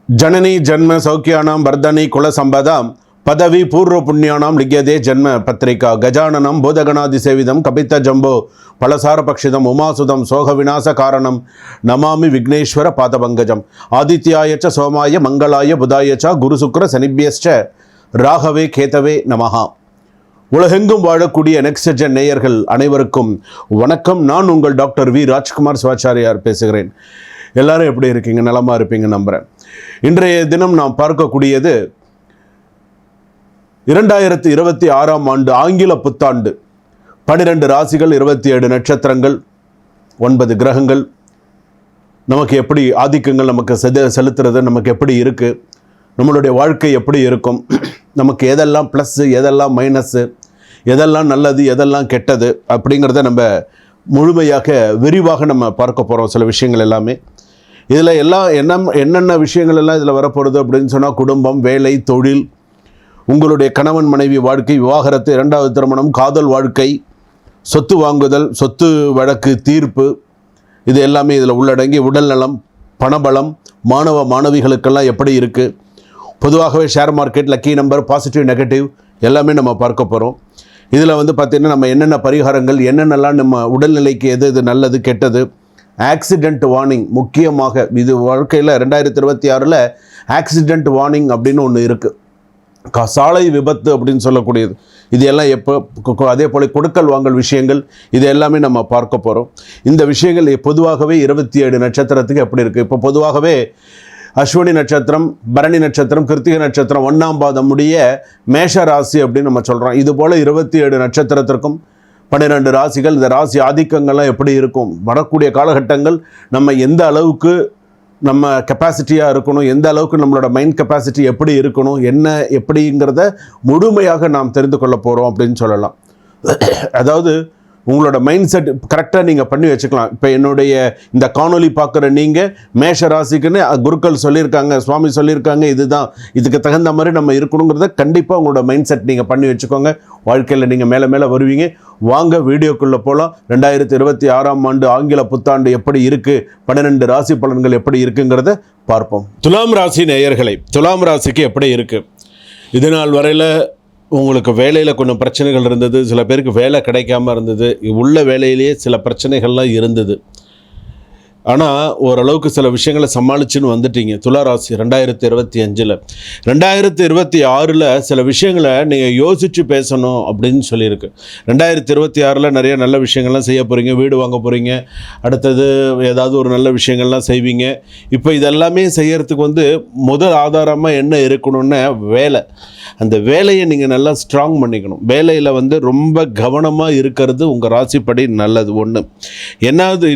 जननी जन्म सौख्यानां वर्धनी कुल संपदा पदवी पूर्व पुण्यानां लिख्यते जन्म पत्रिका गजाननं भूतगणादिसेवितं कपित जम्बो फलसार पक्षितम उमासुदं सोह विनाश कारणं नमामि विघ्नेश्वर पादपंकजम आदित्याय च सोमाय मंगलाय बुधाय च गुरु शुक्र शनिभ्यश्च ராகவே கேதவே நமஹா. உலகெங்கும் வாழக்கூடிய நெக்ஸ்ட் ஜென் நேயர்கள் அனைவருக்கும் வணக்கம். நான் உங்கள் டாக்டர் வி ராஜ்குமார் சிவாச்சாரியார் பேசுகிறேன். எல்லாரும் எப்படி இருக்கீங்க? நலமா இருப்பீங்க நம்புகிறேன். இன்றைய தினம் நாம் பார்க்கக்கூடியது 2026 ஆண்டு ஆங்கில புத்தாண்டு. 12 ராசிகள், 27 நட்சத்திரங்கள், 9 கிரகங்கள், நமக்கு எப்படி ஆதிக்கங்கள் நமக்கு செலுத்துறது, நமக்கு எப்படி இருக்குது, நம்மளுடைய வாழ்க்கை எப்படி இருக்கும், நமக்கு எதெல்லாம் ப்ளஸ்ஸு, எதெல்லாம் மைனஸ்ஸு, எதெல்லாம் நல்லது, எதெல்லாம் கெட்டது அப்படிங்கிறத நம்ம முழுமையாக விரிவாக நம்ம பார்க்க போகிறோம். சில விஷயங்கள் எல்லாமே இதில் எல்லாம் என்னென்ன விஷயங்கள் எல்லாம் இதில் வரப்போகிறது அப்படின்னு சொன்னால், குடும்பம், வேலை, தொழில், உங்களுடைய கணவன் மனைவி வாழ்க்கை, விவாகரத்து, 2வது திருமணம், காதல் வாழ்க்கை, சொத்து வாங்குதல், சொத்து வழக்கு தீர்ப்பு, இது எல்லாமே இதில் உள்ளடங்கி, உடல் நலம், பணபலம், மாணவ மாணவிகளுக்கெல்லாம் எப்படி இருக்குது, பொதுவாகவே share market, lucky number, positive negative எல்லாமே நம்ம பார்க்க போகிறோம். இதில் பார்த்திங்கன்னா நம்ம என்னென்ன பரிகாரங்கள், என்னென்னலாம் நம்ம உடல்நிலைக்கு எது நல்லது கெட்டது, ஆக்சிடெண்ட் வார்னிங், முக்கியமாக இது வாழ்க்கையில் 2026 ஆக்சிடெண்ட் வார்னிங் அப்படின்னு ஒன்று இருக்குது. சாலை விபத்து அப்படின்னு சொல்லக்கூடியது, இது எல்லாம் எப்போ, அதே போல் கொடுக்கல் வாங்கல் விஷயங்கள், இது எல்லாமே நம்ம பார்க்க போகிறோம். இந்த விஷயங்கள் பொதுவாகவே 27 நட்சத்திரத்துக்கு எப்படி இருக்குது. இப்போ பொதுவாகவே அஸ்வினி நட்சத்திரம், பரணி நட்சத்திரம், கிருத்திகை நட்சத்திரம் 1ஆம் பாதம் உடைய மேஷ ராசி அப்படின்னு நம்ம சொல்கிறோம். இது போல் 27 நட்சத்திரத்திற்கும் 12 ராசிகள், இந்த ராசி ஆதிக்கங்கள்லாம் எப்படி இருக்கும், வரக்கூடிய காலகட்டங்கள் நம்ம எந்த அளவுக்கு நம்ம கெப்பாசிட்டியாக இருக்கணும், எந்த அளவுக்கு நம்மளோட மைண்ட் கெப்பாசிட்டி எப்படி இருக்கணும், என்ன எப்படிங்கிறத முழுமையாக நாம் தெரிந்து கொள்ள போகிறோம் அப்படின்னு சொல்லலாம். அதாவது உங்களோட மைண்ட் செட் கரெக்டாக நீங்கள் பண்ணி வச்சுக்கலாம். இப்போ என்னுடைய இந்த காணொலி பார்க்குற நீங்கள் மேஷ ராசிக்குன்னு குருக்கள் சொல்லியிருக்காங்க, சுவாமி சொல்லியிருக்காங்க, இதுதான் இதுக்கு தகுந்த மாதிரி நம்ம இருக்கணுங்கிறத கண்டிப்பாக உங்களோட மைண்ட் செட் நீங்கள் பண்ணி வச்சுக்கோங்க. வாழ்க்கையில் நீங்கள் மேலே மேலே வருவீங்க. வாங்க வீடியோக்குள்ளே போகலாம். 2026 ஆண்டு ஆங்கில புத்தாண்டு எப்படி இருக்குது, 12 ராசி பலன்கள் எப்படி இருக்குங்கிறத பார்ப்போம். துலாம் ராசி நேயர்களை, துலாம் ராசிக்கு எப்படி இருக்குது? இது நாள் வரையில் உங்களுக்கு வேலையில் கொஞ்சம் பிரச்சனைகள் இருந்தது, சில பேருக்கு வேலை கிடைக்காம இருந்தது, உள்ள வேலையிலேயே சில பிரச்சனைகள்லாம் இருந்தது. ஆனால் ஓரளவுக்கு சில விஷயங்களை சமாளிச்சுன்னு வந்துட்டீங்க துளாராசி. 2025 2026 சில விஷயங்களை நீங்கள் யோசித்து பேசணும் அப்படின்னு சொல்லியிருக்கு. 2026 நிறைய நல்ல விஷயங்கள்லாம் செய்ய போகிறீங்க, வீடு வாங்க போகிறீங்க, அடுத்தது ஏதாவது ஒரு நல்ல விஷயங்கள்லாம் செய்வீங்க. இப்போ இதெல்லாமே செய்கிறதுக்கு முதல் ஆதாரமாக என்ன இருக்கணும்னா வேலை. அந்த வேலையை நீங்கள் நல்லா ஸ்ட்ராங் பண்ணிக்கணும். வேலையில் ரொம்ப கவனமாக இருக்கிறது உங்கள் ராசிப்படி நல்லது. ஒன்று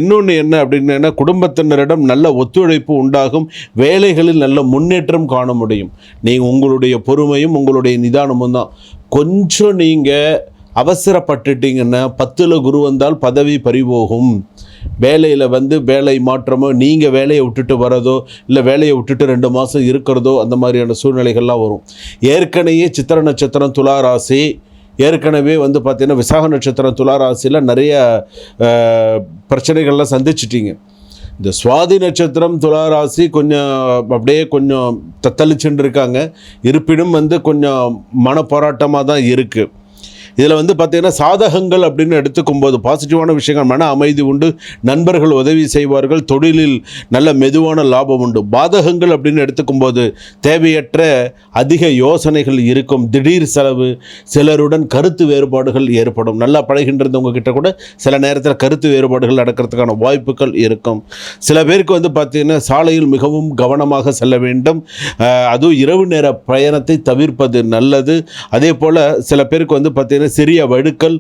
இன்னொன்று என்ன அப்படின்னா, குடும்பத்தினரிடம் நல்ல ஒத்துழைப்பு உண்டாகும், வேலைகளில் நல்ல முன்னேற்றம் காண முடியும். நீங்கள் உங்களுடைய பொறுமையும் உங்களுடைய நிதானமும் தான். கொஞ்சம் நீங்கள் அவசரப்பட்டுட்டீங்கன்னா 10ல் குரு வந்தால் பதவி பறிபோகும். வேலையில் வேலை மாற்றமோ, நீங்கள் வேலையை விட்டுட்டு வரதோ, இல்லை வேலையை விட்டுட்டு 2 மாதம் இருக்கிறதோ, அந்த மாதிரியான சூழ்நிலைகள்லாம் வரும். ஏற்கனவே சித்திர நட்சத்திரம் துளாராசி, ஏற்கனவே பார்த்திங்கன்னா விசாக நட்சத்திரம் துளாராசியில் நிறைய பிரச்சனைகள்லாம் சந்திச்சிட்டிங்க. இந்த சுவாதி நட்சத்திரம் துளாராசி கொஞ்சம் அப்படியே கொஞ்சம் தத்தளிச்சுட்டு இருக்காங்க. இருப்பினும் கொஞ்சம் மன போராட்டமாக தான் இருக்குது. இதில் பார்த்திங்கன்னா சாதகங்கள் அப்படின்னு எடுத்துக்கும்போது பாசிட்டிவான விஷயங்கள், மன அமைதி உண்டு, நண்பர்கள் உதவி செய்வார்கள், தொழிலில் நல்ல மெதுவான லாபம் உண்டு. பாதகங்கள் அப்படின்னு எடுத்துக்கும்போது தேவையற்ற அதிக யோசனைகள் இருக்கும், திடீர் செலவு, சிலருடன் கருத்து வேறுபாடுகள் ஏற்படும். நல்லா பழகின்றவங்க கிட்ட கூட சில நேரத்தில் கருத்து வேறுபாடுகள் நடக்கிறதுக்கான வாய்ப்புகள் இருக்கும். சில பேருக்கு பார்த்திங்கன்னா சாலையில் மிகவும் கவனமாக செல்ல வேண்டும். அதுவும் இரவு நேர பயணத்தை தவிர்ப்பது நல்லது. அதே போல் சில பேருக்கு பார்த்திங்கன்னா சிறிய வழுக்கல்,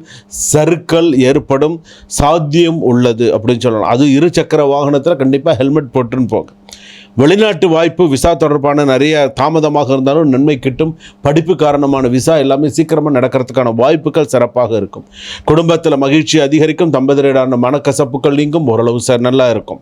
சறுக்கல் ஏற்படும் சாத்தியம் உள்ளது அப்படின்னு சொல்லலாம். அது 2 சக்கர வாகனத்தில் கண்டிப்பாக ஹெல்மெட் போட்டுன்னு போங்க. வெளிநாட்டு வாய்ப்பு, விசா தொடர்பான நிறைய தாமதமாக இருந்தாலும் நன்மை கிட்டும். படிப்பு காரணமான விசா எல்லாமே சீக்கிரமாக நடக்கிறதுக்கான வாய்ப்புகள் சிறப்பாக இருக்கும். குடும்பத்தில் மகிழ்ச்சி அதிகரிக்கும். தம்பதியரிடையான மனக்கசப்புகள் நீங்கும். ஓரளவு நல்லா இருக்கும்.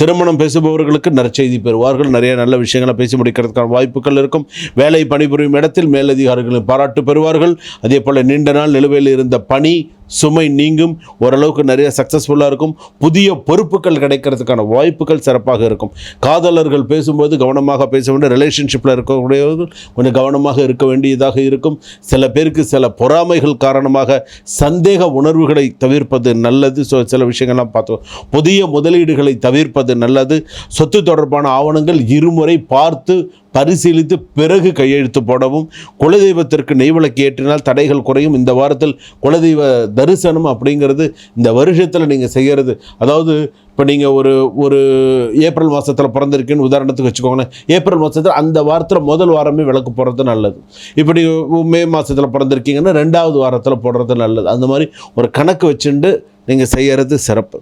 திருமணம் பேசுபவர்களுக்கு நற்செய்தி பெறுவார்கள். நிறைய நல்ல விஷயங்களை பேசி முடிக்கிறதுக்கான வாய்ப்புகள் இருக்கும். வேலை பணிபுரியும் இடத்தில் மேலதிகாரிகளின் பாராட்டு பெறுவார்கள். அதே போல் நீண்ட நாள் நிலுவையில் இருந்த பணி சுமை நீங்கும், ஓரளவுக்கு நிறைய சக்ஸஸ்ஃபுல்லாக இருக்கும், புதிய பொறுப்புகள் கிடைக்கிறதுக்கான வாய்ப்புகள் சிறப்பாக இருக்கும். காதலர்கள் பேசும்போது கவனமாக பேச வேண்டும். ரிலேஷன்ஷிப்பில் இருக்கக்கூடியவர்கள் கொஞ்சம் கவனமாக இருக்க வேண்டியதாக இருக்கும். சில பேருக்கு சில பொறாமைகள் காரணமாக சந்தேக உணர்வுகளை தவிர்ப்பது நல்லது. ஸோ சில விஷயங்கள்லாம் பார்த்தோம். புதிய முதலீடுகளை தவிர்ப்பது நல்லது. சொத்து தொடர்பான ஆவணங்கள் இருமுறை பார்த்து பரிசீலித்து பிறகு கையெழுத்து போடவும். குலதெய்வத்திற்கு நெய்விளக்கு ஏற்றினால் தடைகள் குறையும். இந்த வாரத்தில் குலதெய்வ தரிசனம் அப்படிங்கிறது இந்த வருஷத்தில் நீங்கள் செய்கிறது. அதாவது இப்போ நீங்கள் ஒரு ஏப்ரல் மாதத்தில் பிறந்திருக்கீன்னு உதாரணத்துக்கு வச்சுக்கோங்களேன். ஏப்ரல் மாதத்தில் அந்த வாரத்தில் முதல் வாரமே விளக்கு போடுறது நல்லது. இப்படி மே மாதத்தில் பிறந்திருக்கீங்கன்னா 2வது வாரத்தில் போடுறது நல்லது. அந்த மாதிரி ஒரு கணக்கு வச்சுட்டு நீங்கள் செய்கிறது சிறப்பு.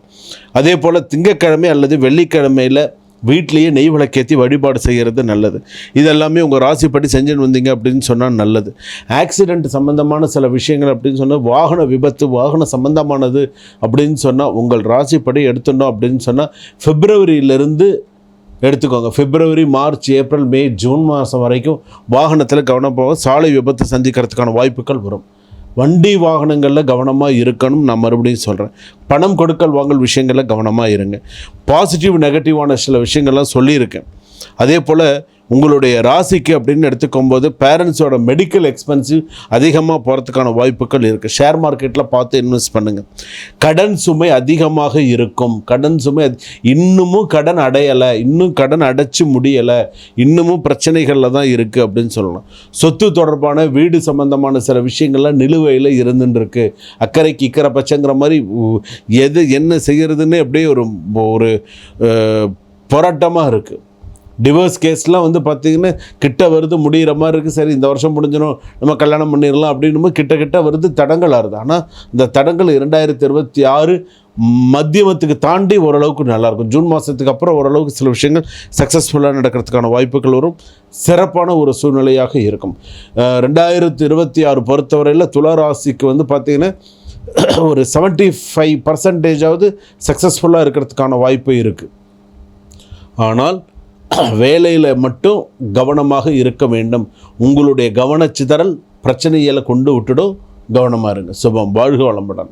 அதே போல் திங்கட்கிழமை அல்லது வெள்ளிக்கிழமையில் வீட்லேயே நெய் விளக்கேற்றி வழிபாடு செய்கிறது நல்லது. இதெல்லாமே உங்கள் ராசிப்படி செஞ்சுன்னு வந்தீங்க அப்படின்னு சொன்னால் நல்லது. ஆக்சிடெண்ட் சம்மந்தமான சில விஷயங்கள் அப்படின்னு சொன்னால், வாகன விபத்து, வாகன சம்மந்தமானது அப்படின்னு சொன்னால் உங்கள் ராசிப்படி எடுத்துட்டோம் அப்படின்னு சொன்னால் பிப்ரவரியிலிருந்து எடுத்துக்கோங்க. பிப்ரவரி, மார்ச், ஏப்ரல், மே, ஜூன் மாதம் வரைக்கும் வாகனத்தில் கவனம் போக, சாலை விபத்து சந்திக்கிறதுக்கான வாய்ப்புகள் வரும். வண்டி வாகனங்களில் கவனமாக இருக்கணும். நான் மறுபடியும் சொல்கிறேன், பணம் கொடுக்கல் வாங்கல் விஷயங்களில் கவனமாக இருங்க. பாசிட்டிவ் நெகட்டிவான சில விஷயங்கள்லாம் சொல்லியிருக்கேன். அதே போல் உங்களுடைய ராசிக்கு அப்படின்னு எடுத்துக்கும்போது பேரண்ட்ஸோட மெடிக்கல் எக்ஸ்பென்சிவ் அதிகமாக போகிறதுக்கான வாய்ப்புகள் இருக்குது. ஷேர் மார்க்கெட்டில் பார்த்து இன்வெஸ்ட் பண்ணுங்கள். கடன் சுமை அதிகமாக இருக்கும். கடன் சுமை இன்னமும் கடன் அடையலை, இன்னும் கடன் அடைச்சி முடியலை, இன்னமும் பிரச்சனைகளில் தான் இருக்குது அப்படின்னு சொல்லலாம். சொத்து தொடர்பான வீடு சம்பந்தமான சில விஷயங்கள்லாம் நிலுவையில் இருந்துருக்கு. அக்கறைக்கு இக்கரை பச்சைங்கிற மாதிரி என்ன செய்கிறதுன்னு அப்படியே ஒரு போராட்டமாக இருக்குது. டிவோர்ஸ் கேஸ்லாம் வந்து பார்த்திங்கன்னா கிட்ட வருது, முடிகிற மாதிரி இருக்குது. சரி, இந்த வருஷம் முடிஞ்சிடும், நம்ம கல்யாணம் பண்ணிடலாம் அப்படின்னு கிட்ட வருது, தடங்கள் ஆகுது. ஆனால் இந்த தடங்கள் 2026 மத்தியமத்துக்கு தாண்டி ஓரளவுக்கு நல்லாயிருக்கும். ஜூன் மாதத்துக்கு அப்புறம் ஓரளவுக்கு சில விஷயங்கள் சக்ஸஸ்ஃபுல்லாக நடக்கிறதுக்கான வாய்ப்புகள் வரும். சிறப்பான ஒரு சூழ்நிலையாக இருக்கும். 2026 பொறுத்தவரையில் துளாராசிக்கு வந்து பார்த்திங்கன்னா ஒரு 75% சக்ஸஸ்ஃபுல்லாக இருக்கிறதுக்கான வாய்ப்பு இருக்குது. ஆனால் வேலையில் மட்டும் கவனமாக இருக்க வேண்டும். உங்களுடைய கவனச்சிதறல் பிரச்சனைகளை கொண்டு விட்டுடும். கவனமாக இருங்க. சுபம். வாழ்க வளமுடன்.